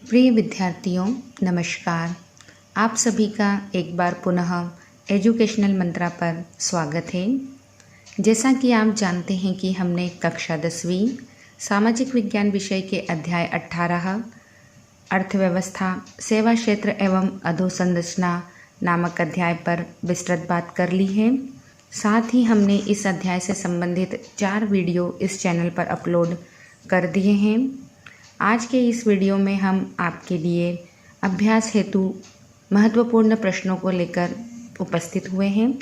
प्रिय विद्यार्थियों, नमस्कार। आप सभी का एक बार पुनः एजुकेशनल मंत्रा पर स्वागत है। जैसा कि आप जानते हैं कि हमने कक्षा 10वीं सामाजिक विज्ञान विषय के अध्याय 18 अर्थव्यवस्था, सेवा क्षेत्र एवं अधोसंरचना नामक अध्याय पर विस्तृत बात कर ली है। साथ ही हमने इस अध्याय से संबंधित 4 वीडियो इस चैनल पर अपलोड कर दिए हैं। आज के इस वीडियो में हम आपके लिए अभ्यास हेतु महत्वपूर्ण प्रश्नों को लेकर उपस्थित हुए हैं।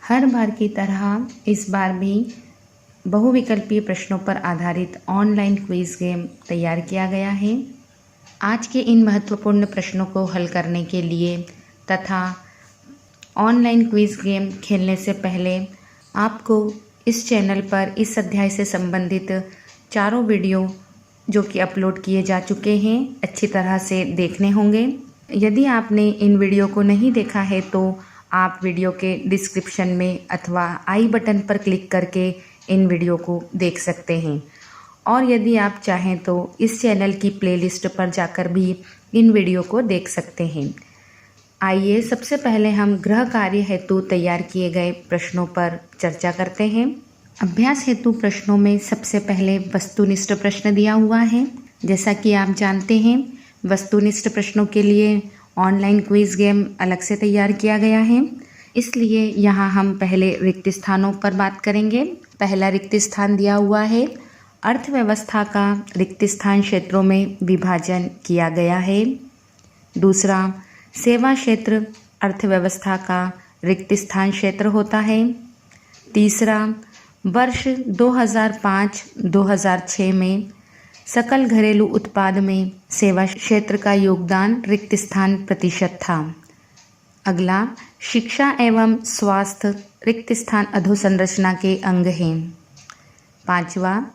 हर बार की तरह इस बार भी बहुविकल्पीय प्रश्नों पर आधारित ऑनलाइन क्विज गेम तैयार किया गया है। आज के इन महत्वपूर्ण प्रश्नों को हल करने के लिए तथा ऑनलाइन क्विज गेम खेलने से पहले आपको इस चैनल पर इस अध्याय से संबंधित चारों वीडियो जो कि अपलोड किए जा चुके हैं अच्छी तरह से देखने होंगे। यदि आपने इन वीडियो को नहीं देखा है तो आप वीडियो के डिस्क्रिप्शन में अथवा आई बटन पर क्लिक करके इन वीडियो को देख सकते हैं। और यदि आप चाहें तो इस चैनल की प्लेलिस्ट पर जाकर भी इन वीडियो को देख सकते हैं। आइए सबसे पहले हम गृह कार्य हेतु तैयार किए गए प्रश्नों पर चर्चा करते हैं। अभ्यास हेतु प्रश्नों में सबसे पहले वस्तुनिष्ठ प्रश्न दिया हुआ है। जैसा कि आप जानते हैं, वस्तुनिष्ठ प्रश्नों के लिए ऑनलाइन क्विज गेम अलग से तैयार किया गया है, इसलिए यहाँ हम पहले रिक्त स्थानों पर बात करेंगे। पहला रिक्त स्थान दिया हुआ है, अर्थव्यवस्था का रिक्त स्थान क्षेत्रों में विभाजन किया गया है। दूसरा, सेवा क्षेत्र अर्थव्यवस्था का रिक्त स्थान क्षेत्र होता है। तीसरा, वर्ष 2005-2006 में सकल घरेलू उत्पाद में सेवा क्षेत्र का योगदान रिक्त स्थान प्रतिशत था। अगला, शिक्षा एवं स्वास्थ्य रिक्त स्थान अधोसंरचना के अंग हैं। पांचवा,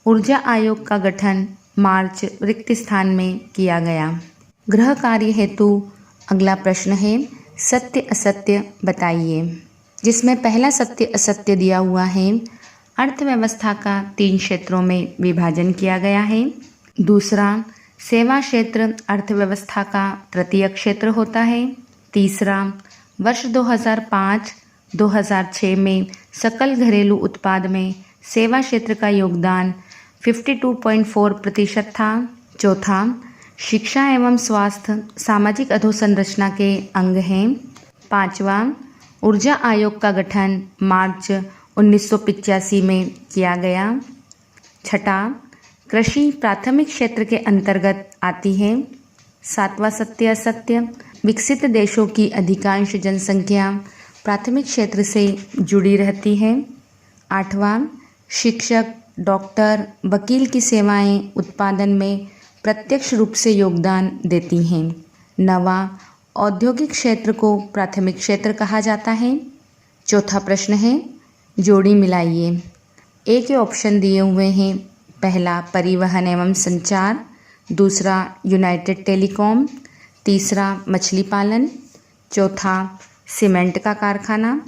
ऊर्जा आयोग का गठन मार्च रिक्त स्थान में किया गया। गृह कार्य हेतु अगला प्रश्न है, सत्य असत्य बताइए, जिसमें पहला सत्य असत्य दिया हुआ है। अर्थव्यवस्था का 3 क्षेत्रों में विभाजन किया गया है। दूसरा, सेवा क्षेत्र अर्थव्यवस्था का तृतीय क्षेत्र होता है। तीसरा, वर्ष 2005-2006 में सकल घरेलू उत्पाद में सेवा क्षेत्र का योगदान 52.4% था। चौथा, शिक्षा एवं स्वास्थ्य सामाजिक अधोसंरचना के अंग हैं। पांचवा, ऊर्जा आयोग का गठन मार्च 1985 में किया गया। छठा, कृषि प्राथमिक क्षेत्र के अंतर्गत आती है। सातवां सत्य असत्य, विकसित देशों की अधिकांश जनसंख्या प्राथमिक क्षेत्र से जुड़ी रहती है। आठवां, शिक्षक, डॉक्टर, वकील की सेवाएं उत्पादन में प्रत्यक्ष रूप से योगदान देती हैं। नवां, औद्योगिक क्षेत्र को प्राथमिक क्षेत्र कहा जाता है। चौथा प्रश्न है, जोड़ी मिलाइए। ए के ऑप्शन दिए हुए हैं। पहला, परिवहन एवं संचार। दूसरा, यूनाइटेड टेलीकॉम। तीसरा, मछली पालन। चौथा, सीमेंट का कारखाना।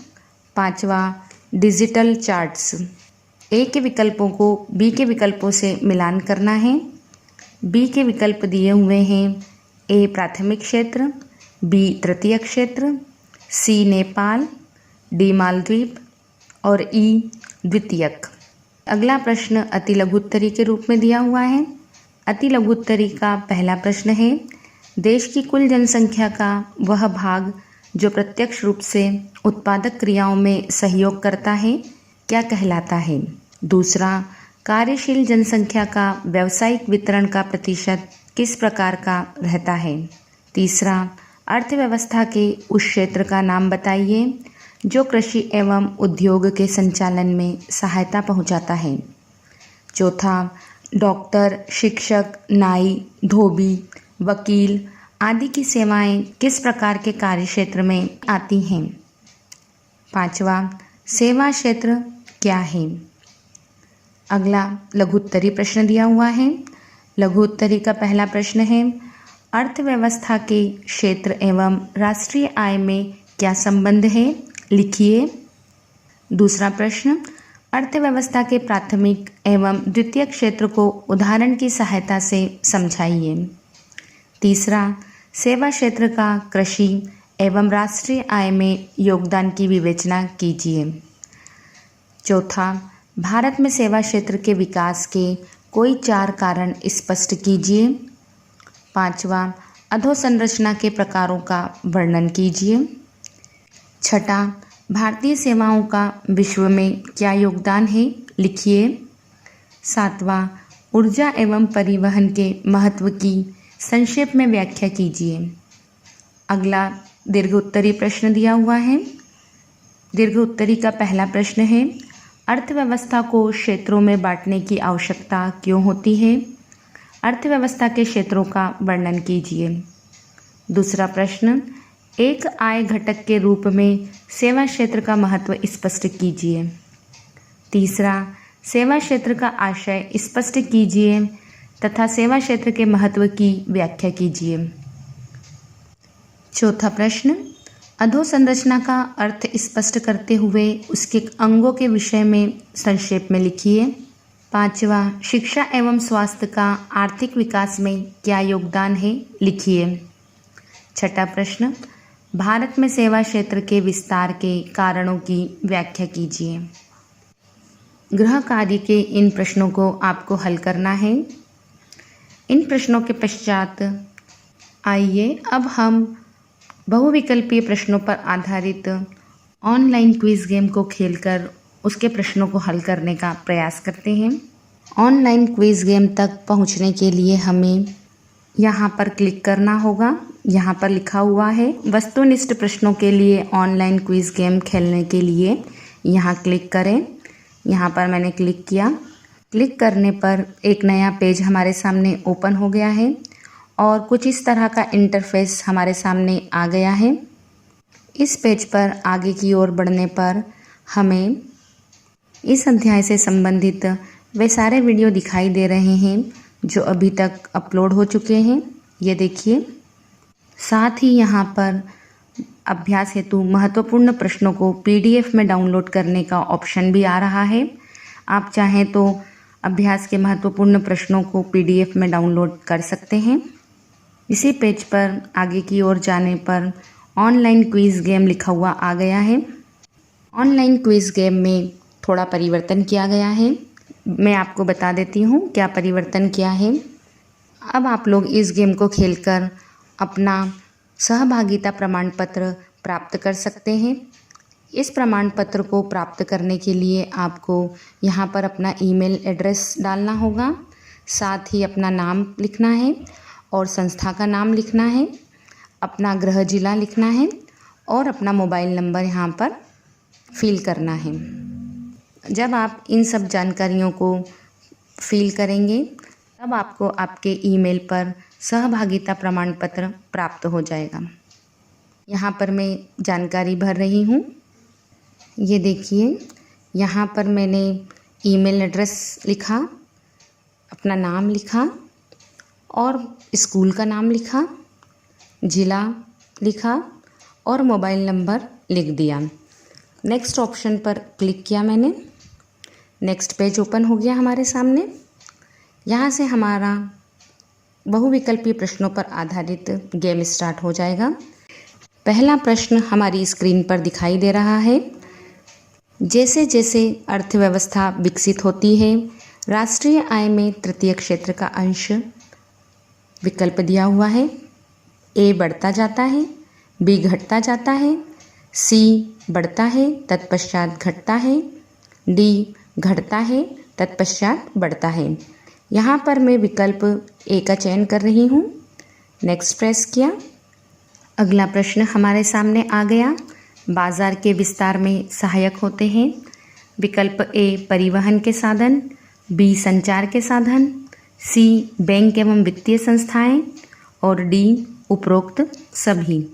पांचवा, डिजिटल चार्ट्स। ए के विकल्पों को बी के विकल्पों से मिलान करना है। बी के विकल्प दिए हुए हैं। ए प्राथमिक क्षेत्र, बी तृतीय क्षेत्र, सी नेपाल, डी मालदीव और ई द्वितीयक। अगला प्रश्न अति लघुत्तरी के रूप में दिया हुआ है। अति लघुत्तरी का पहला प्रश्न है, देश की कुल जनसंख्या का वह भाग जो प्रत्यक्ष रूप से उत्पादक क्रियाओं में सहयोग करता है क्या कहलाता है? दूसरा, कार्यशील जनसंख्या का व्यावसायिक वितरण का प्रतिशत किस प्रकार का रहता है? तीसरा, अर्थव्यवस्था के उस क्षेत्र का नाम बताइए जो कृषि एवं उद्योग के संचालन में सहायता पहुंचाता है। चौथा, डॉक्टर, शिक्षक, नाई, धोबी, वकील आदि की सेवाएं किस प्रकार के कार्यक्षेत्र में आती हैं? पांचवा, सेवा क्षेत्र क्या है? अगला लघुत्तरी प्रश्न दिया हुआ है। लघुत्तरी का पहला प्रश्न है, अर्थव्यवस्था के क्षेत्र एवं राष्ट्रीय आय में क्या संबंध है? लिखिए। दूसरा प्रश्न, अर्थव्यवस्था के प्राथमिक एवं द्वितीय क्षेत्र को उदाहरण की सहायता से समझाइए। तीसरा, सेवा क्षेत्र का कृषि एवं राष्ट्रीय आय में योगदान की विवेचना कीजिए। चौथा, भारत में सेवा क्षेत्र के विकास के कोई 4 कारण स्पष्ट कीजिए। पांचवा, अधोसंरचना के प्रकारों का वर्णन कीजिए। छठा, भारतीय सेवाओं का विश्व में क्या योगदान है, लिखिए। सातवां, ऊर्जा एवं परिवहन के महत्व की संक्षेप में व्याख्या कीजिए। अगला दीर्घ उत्तरी प्रश्न दिया हुआ है। दीर्घ उत्तरी का पहला प्रश्न है, अर्थव्यवस्था को क्षेत्रों में बांटने की आवश्यकता क्यों होती है? अर्थव्यवस्था के क्षेत्रों का वर्णन कीजिए। दूसरा प्रश्न, एक आय घटक के रूप में सेवा क्षेत्र का महत्व स्पष्ट कीजिए। तीसरा, सेवा क्षेत्र का आशय स्पष्ट कीजिए तथा सेवा क्षेत्र के महत्व की व्याख्या कीजिए। चौथा प्रश्न, अधोसंरचना का अर्थ स्पष्ट करते हुए उसके अंगों के विषय में संक्षेप में लिखिए। पांचवा, शिक्षा एवं स्वास्थ्य का आर्थिक विकास में क्या योगदान है, लिखिए। छठा प्रश्न, भारत में सेवा क्षेत्र के विस्तार के कारणों की व्याख्या कीजिए। गृह कार्य के इन प्रश्नों को आपको हल करना है। इन प्रश्नों के पश्चात आइए अब हम बहुविकल्पीय प्रश्नों पर आधारित ऑनलाइन क्विज गेम को खेलकर उसके प्रश्नों को हल करने का प्रयास करते हैं। ऑनलाइन क्विज गेम तक पहुंचने के लिए हमें यहाँ पर क्लिक करना होगा। यहाँ पर लिखा हुआ है वस्तुनिष्ठ प्रश्नों के लिए ऑनलाइन क्विज गेम खेलने के लिए यहाँ क्लिक करें। यहाँ पर मैंने क्लिक किया। क्लिक करने पर एक नया पेज हमारे सामने ओपन हो गया है और कुछ इस तरह का इंटरफेस हमारे सामने आ गया है। इस पेज पर आगे की ओर बढ़ने पर हमें इस अध्याय से संबंधित वे सारे वीडियो दिखाई दे रहे हैं जो अभी तक अपलोड हो चुके हैं। ये देखिए, साथ ही यहाँ पर अभ्यास हेतु महत्वपूर्ण प्रश्नों को PDF में डाउनलोड करने का ऑप्शन भी आ रहा है। आप चाहें तो अभ्यास के महत्वपूर्ण प्रश्नों को PDF में डाउनलोड कर सकते हैं। इसी पेज पर आगे की ओर जाने पर ऑनलाइन क्विज गेम लिखा हुआ आ गया है। ऑनलाइन क्विज गेम में थोड़ा परिवर्तन किया गया है। मैं आपको बता देती हूँ क्या परिवर्तन किया है। अब आप लोग इस गेम को खेलकर अपना सहभागिता प्रमाण पत्र प्राप्त कर सकते हैं। इस प्रमाण पत्र को प्राप्त करने के लिए आपको यहाँ पर अपना ईमेल एड्रेस डालना होगा, साथ ही अपना नाम लिखना है और संस्था का नाम लिखना है, अपना गृह जिला लिखना है और अपना मोबाइल नंबर यहाँ पर फिल करना है। जब आप इन सब जानकारियों को फिल करेंगे तब आपको आपके ईमेल पर सहभागिता प्रमाण पत्र प्राप्त हो जाएगा। यहाँ पर मैं जानकारी भर रही हूँ। ये देखिए, यहाँ पर मैंने ईमेल एड्रेस लिखा, अपना नाम लिखा और स्कूल का नाम लिखा, ज़िला लिखा और मोबाइल नंबर लिख दिया। नेक्स्ट ऑप्शन पर क्लिक किया मैंने। नेक्स्ट पेज ओपन हो गया हमारे सामने। यहाँ से हमारा बहुविकल्पीय प्रश्नों पर आधारित गेम स्टार्ट हो जाएगा। पहला प्रश्न हमारी स्क्रीन पर दिखाई दे रहा है। जैसे जैसे अर्थव्यवस्था विकसित होती है, राष्ट्रीय आय में तृतीय क्षेत्र का अंश, विकल्प दिया हुआ है, A बढ़ता जाता है, B घटता जाता है, C बढ़ता है तत्पश्चात घटता है, D घटता है तत्पश्चात बढ़ता है। यहाँ पर मैं विकल्प A का चयन कर रही हूँ। नेक्स्ट प्रेस किया। अगला प्रश्न हमारे सामने आ गया। बाजार के विस्तार में सहायक होते हैं। विकल्प A परिवहन के साधन, B संचार के साधन, C बैंक एवं वित्तीय संस्थाएं और D उपरोक्त सभी।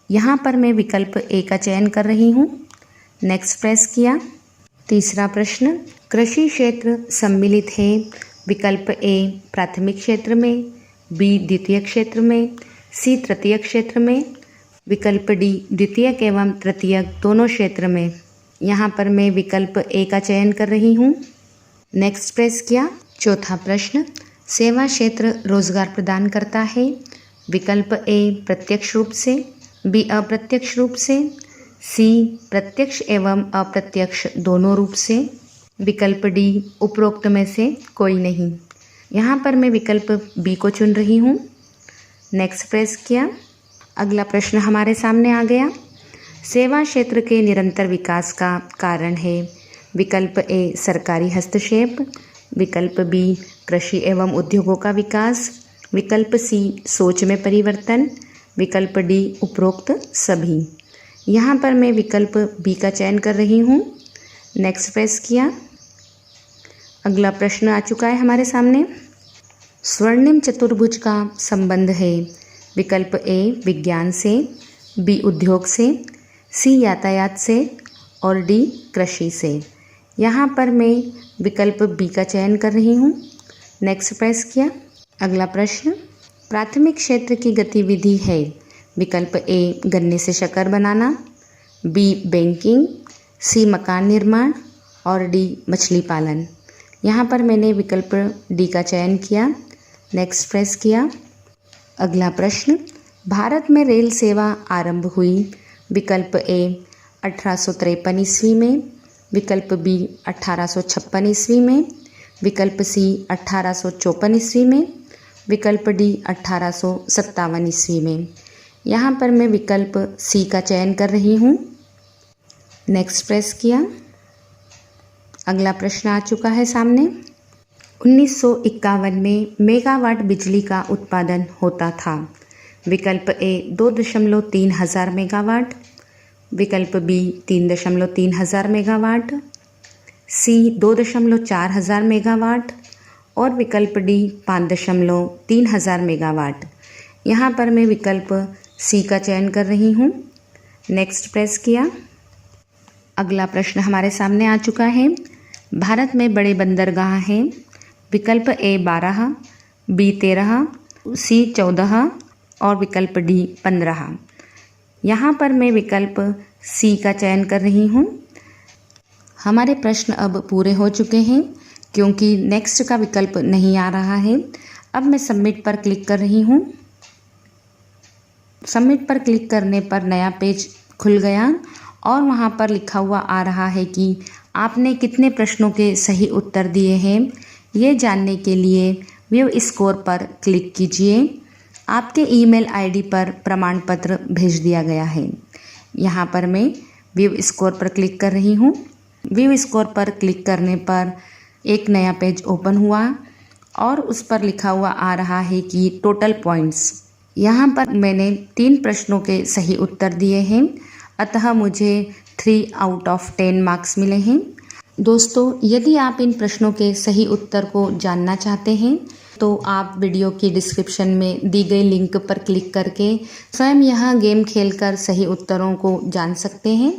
यहाँ पर मैं विकल्प A का चयन कर रही हूँ। नेक्स्ट प्रेस किया। तीसरा प्रश्न, कृषि क्षेत्र सम्मिलित है। विकल्प A प्राथमिक क्षेत्र में, B द्वितीय क्षेत्र में, C तृतीय क्षेत्र में, विकल्प D द्वितीयक एवं तृतीयक दोनों क्षेत्र में। यहाँ पर मैं विकल्प A का चयन कर रही हूँ। नेक्स्ट प्रेस किया। चौथा प्रश्न, सेवा क्षेत्र रोजगार प्रदान करता है। विकल्प ए प्रत्यक्ष रूप से, बी अप्रत्यक्ष रूप से, सी प्रत्यक्ष एवं अप्रत्यक्ष दोनों रूप से, विकल्प डी उपरोक्त में से कोई नहीं। यहाँ पर मैं विकल्प बी को चुन रही हूँ। नेक्स्ट प्रेस किया। अगला प्रश्न हमारे सामने आ गया। सेवा क्षेत्र के निरंतर विकास का कारण है। विकल्प ए सरकारी हस्तक्षेप, विकल्प बी कृषि एवं उद्योगों का विकास, विकल्प सी सोच में परिवर्तन, विकल्प डी उपरोक्त सभी। यहाँ पर मैं विकल्प बी का चयन कर रही हूँ। नेक्स्ट प्रेस किया। अगला प्रश्न आ चुका है हमारे सामने। स्वर्णिम चतुर्भुज का संबंध है। विकल्प ए विज्ञान से, बी उद्योग से, सी यातायात से और डी कृषि से। यहाँ पर मैं विकल्प बी का चयन कर रही हूँ। नेक्स्ट प्रेस किया। अगला प्रश्न। प्राथमिक क्षेत्र की गतिविधि है। विकल्प ए गन्ने से शक्कर बनाना, बी बैंकिंग, सी मकान निर्माण और डी मछली पालन। यहाँ पर मैंने विकल्प डी का चयन किया। नेक्स्ट प्रेस किया। अगला प्रश्न। भारत में रेल सेवा आरंभ हुई। विकल्प ए 1853 ईस्वी में, विकल्प बी 1856 ईस्वी में, विकल्प सी 1854 ईस्वी में, विकल्प डी 1857 ईस्वी में। यहाँ पर मैं विकल्प सी का चयन कर रही हूँ। नेक्स्ट प्रेस किया। अगला प्रश्न आ चुका है सामने। 1951 में मेगावाट बिजली का उत्पादन होता था। विकल्प ए 2.3 हज़ार मेगावाट, विकल्प बी 3.3 हज़ार मेगावाट, सी 2.4 हज़ार मेगावाट और विकल्प डी 5.3 हज़ार मेगावाट। यहाँ पर मैं विकल्प सी का चयन कर रही हूँ। नेक्स्ट प्रेस किया। अगला प्रश्न हमारे सामने आ चुका है। भारत में बड़े बंदरगाह हैं। विकल्प ए 12, बी 13, सी 14 और विकल्प डी 15। यहाँ पर मैं विकल्प सी का चयन कर रही हूँ। हमारे प्रश्न अब पूरे हो चुके हैं क्योंकि नेक्स्ट का विकल्प नहीं आ रहा है। अब मैं सबमिट पर क्लिक कर रही हूँ। सबमिट पर क्लिक करने पर नया पेज खुल गया और वहाँ पर लिखा हुआ आ रहा है कि आपने कितने प्रश्नों के सही उत्तर दिए हैं। ये जानने के लिए व्यू स्कोर पर क्लिक कीजिए। आपके ईमेल आईडी पर प्रमाण पत्र भेज दिया गया है। यहाँ पर मैं व्यू स्कोर पर क्लिक कर रही हूँ। व्यू स्कोर पर क्लिक करने पर एक नया पेज ओपन हुआ और उस पर लिखा हुआ आ रहा है कि टोटल पॉइंट्स। यहाँ पर मैंने 3 प्रश्नों के सही उत्तर दिए हैं, अतः मुझे 3 आउट ऑफ 10 मार्क्स मिले हैं। दोस्तों, यदि आप इन प्रश्नों के सही उत्तर को जानना चाहते हैं तो आप वीडियो की डिस्क्रिप्शन में दी गई लिंक पर क्लिक करके स्वयं यह गेम खेलकर सही उत्तरों को जान सकते हैं।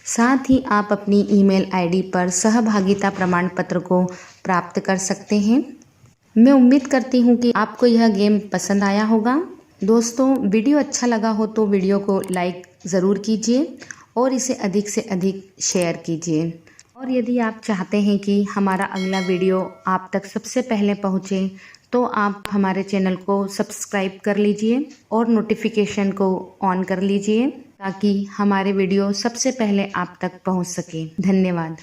साथ ही आप अपनी ईमेल आईडी पर सहभागिता प्रमाण पत्र को प्राप्त कर सकते हैं। मैं उम्मीद करती हूँ कि आपको यह गेम पसंद आया होगा। दोस्तों, वीडियो अच्छा लगा हो तो वीडियो को लाइक ज़रूर कीजिए और इसे अधिक से अधिक शेयर कीजिए। और यदि आप चाहते हैं कि हमारा अगला वीडियो आप तक सबसे पहले पहुँचे तो आप हमारे चैनल को सब्सक्राइब कर लीजिए और नोटिफिकेशन को ऑन कर लीजिए ताकि हमारे वीडियो सबसे पहले आप तक पहुँच सके। धन्यवाद।